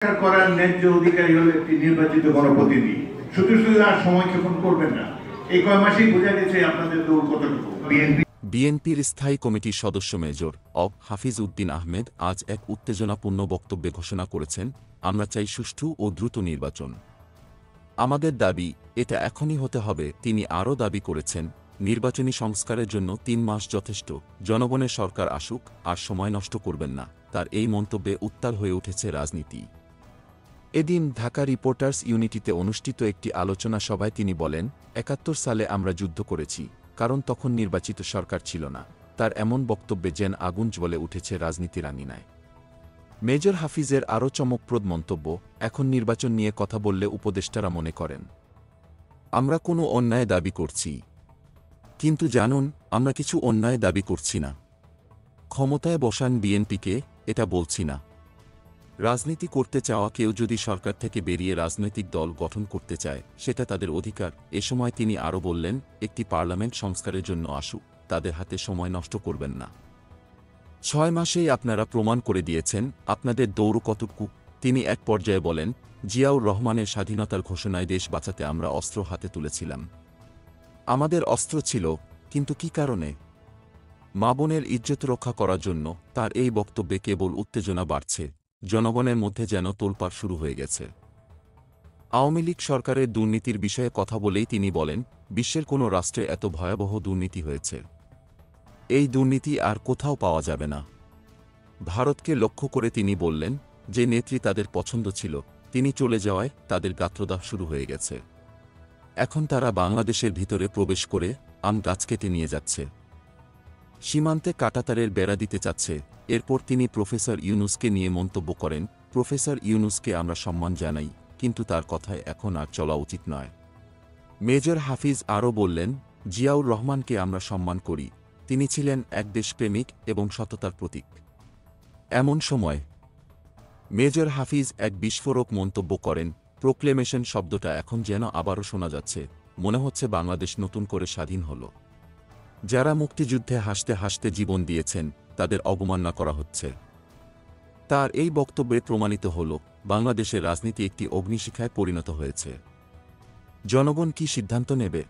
করার ন্যায্য অধিকারী হলো একটি নির্বাচিত গণপ্রতিনিধি। শুধু শুধু আর সময় ক্ষেপণ করবেন না। এই কয় মাসেই বোঝা গেছে আপনাদের দৌড় কতটুকু। বিএনপির স্থায়ী কমিটির সদস্য মেজর অব হাফিজ উদ্দিন আহমেদ আজ এক উত্তেজনাপূর্ণ বক্তব্যে ঘোষণা করেছেন, আমরা চাই সুষ্ঠু ও দ্রুত নির্বাচন। আমাদের দাবি, এটা এখনই হতে হবে। তিনি আরও দাবি করেছেন, নির্বাচনী সংস্কারের জন্য ৩ মাস যথেষ্ট, জনগণের সরকার আসুক, আর সময় নষ্ট করবেন না। তার এই মন্তব্যে উত্তাল হয়ে উঠেছে রাজনীতি। এদিন ঢাকা রিপোর্টার্স ইউনিটিতে অনুষ্ঠিত একটি আলোচনা সভায় তিনি বলেন, ৭১ সালে আমরা যুদ্ধ করেছি, কারণ তখন নির্বাচিত সরকার ছিল না। তার এমন বক্তব্যে যেন আগুন জ্বলে উঠেছে রাজনীতির আঙিনায়। মেজর হাফিজের আরও চমকপ্রদ মন্তব্য, এখন নির্বাচন নিয়ে কথা বললে উপদেষ্টারা মনে করেন আমরা কোনো অন্যায় দাবি করছি। কিন্তু জানুন, আমরা কিছু অন্যায় দাবি করছি না। ক্ষমতায় বসান বিএনপিকে, এটা বলছি না। রাজনীতি করতে চাওয়া কেউ যদি সরকার থেকে বেরিয়ে রাজনৈতিক দল গঠন করতে চায়, সেটা তাদের অধিকার। এ সময় তিনি আরও বললেন, একটি পার্লামেন্ট সংস্কারের জন্য আসুক, তাদের হাতে সময় নষ্ট করবেন না। ৬ মাসেই আপনারা প্রমাণ করে দিয়েছেন আপনাদের দৌড় কতটুকু। তিনি এক পর্যায়ে বলেন, জিয়াউর রহমানের স্বাধীনতার ঘোষণায় দেশ বাঁচাতে আমরা অস্ত্র হাতে তুলেছিলাম। আমাদের অস্ত্র ছিল, কিন্তু কী কারণে? মা বোনের ইজ্জত রক্ষা করার জন্য। তার এই বক্তব্যে কেবল উত্তেজনা বাড়ছে, জনগণের মধ্যে যেন তোলপাড় শুরু হয়ে গেছে। আওয়ামী লীগ সরকারের দুর্নীতির বিষয়ে কথা বলেই তিনি বলেন, বিশ্বের কোনো রাষ্ট্রে এত ভয়াবহ দুর্নীতি হয়েছে, এই দুর্নীতি আর কোথাও পাওয়া যাবে না। ভারতকে লক্ষ্য করে তিনি বললেন, যে নেত্রী তাদের পছন্দ ছিল, তিনি চলে যাওয়ায় তাদের গাত্রদাহ শুরু হয়ে গেছে। এখন তারা বাংলাদেশের ভিতরে প্রবেশ করে আম গাছ কেটে নিয়ে যাচ্ছে, সীমান্তে কাঁটাতারের বেড়া দিতে চাচ্ছে। এরপর তিনি প্রফেসর ইউনূসকে নিয়ে মন্তব্য করেন, প্রফেসর ইউনূসকে আমরা সম্মান জানাই, কিন্তু তার কথায় এখন আর চলা উচিত নয়। মেজর হাফিজ আরও বললেন, জিয়াউর রহমানকে আমরা সম্মান করি, তিনি ছিলেন এক দেশপ্রেমিক এবং সততার প্রতীক। এমন সময় মেজর হাফিজ এক বিস্ফোরক মন্তব্য করেন, প্রোক্লেমেশন শব্দটা এখন যেন আবারও শোনা যাচ্ছে, মনে হচ্ছে বাংলাদেশ নতুন করে স্বাধীন হল। যারা মুক্তিযুদ্ধে হাসতে হাসতে জীবন দিয়েছেন, তাদের অবমাননা করা হচ্ছে। তার এই বক্তব্যে প্রমাণিত হল, বাংলাদেশের রাজনীতি একটি অগ্নিশিখায় পরিণত হয়েছে। জনগণ কি সিদ্ধান্ত নেবে?